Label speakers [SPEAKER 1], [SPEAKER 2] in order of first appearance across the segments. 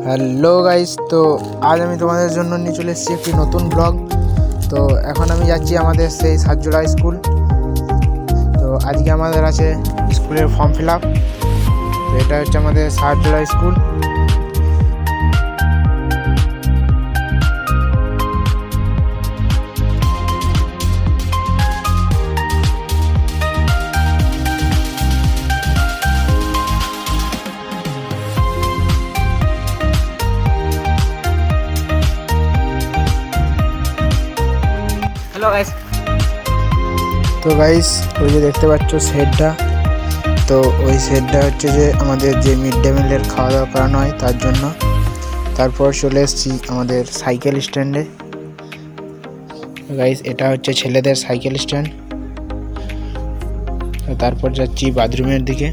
[SPEAKER 1] Hello guys, তো আজ আমি তোমাদের জন্য নিয়ে চলে এসেছি একটি নতুন ব্লগ। তো এখন আমি যাচ্ছি আমাদের সেই সাতজোড়া স্কুল। তো আজকে আমাদের আছে স্কুলের ফর্ম ফিল আপ। তো এটা হচ্ছে আমাদের সাতজোড়া স্কুল। তো গাইস, ওই যে দেখতে পাচ্ছ শেডটা, তো ওই শেডটা হচ্ছে যে আমাদের যে মিড ডে মিলের খাওয়া দাওয়া করানো হয় তার জন্য। তারপর চলে এসেছি আমাদের সাইকেল স্ট্যান্ডে। গাইস, এটা হচ্ছে ছেলেদের সাইকেল স্ট্যান্ড। তারপর যাচ্ছি বাথরুমের দিকে।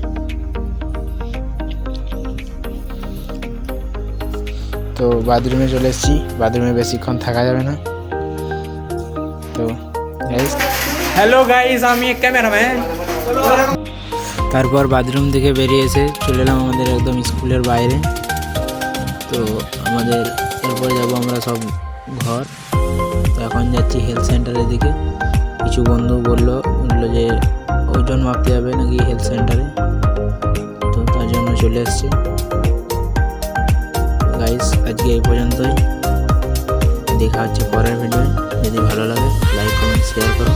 [SPEAKER 1] তো বাথরুমে চলে এসেছি, বাথরুমে বেশিক্ষণ থাকা যাবে না। তো গাইস,
[SPEAKER 2] হ্যালো গাইস, আমি এক ক্যামেরাম্যান।
[SPEAKER 1] তারপর বাথরুম থেকে বেরিয়ে এসে চলে এলাম আমাদের একদম স্কুলের বাইরে। তো আমাদের এরপর যাবো আমরা সব ঘর। তো এখন যাচ্ছি হেলথ সেন্টারের দিকে। কিছু বন্ধু বললো যে ওজন মাপতে যাবে নাকি হেলথ সেন্টারে, তো তার জন্য চলে এসছি। গাইস, আজকে এই পর্যন্তই। দেখা হচ্ছে পরের ভিডিও। যদি ভালো লাগে লাইক কমেন্ট শেয়ার করো।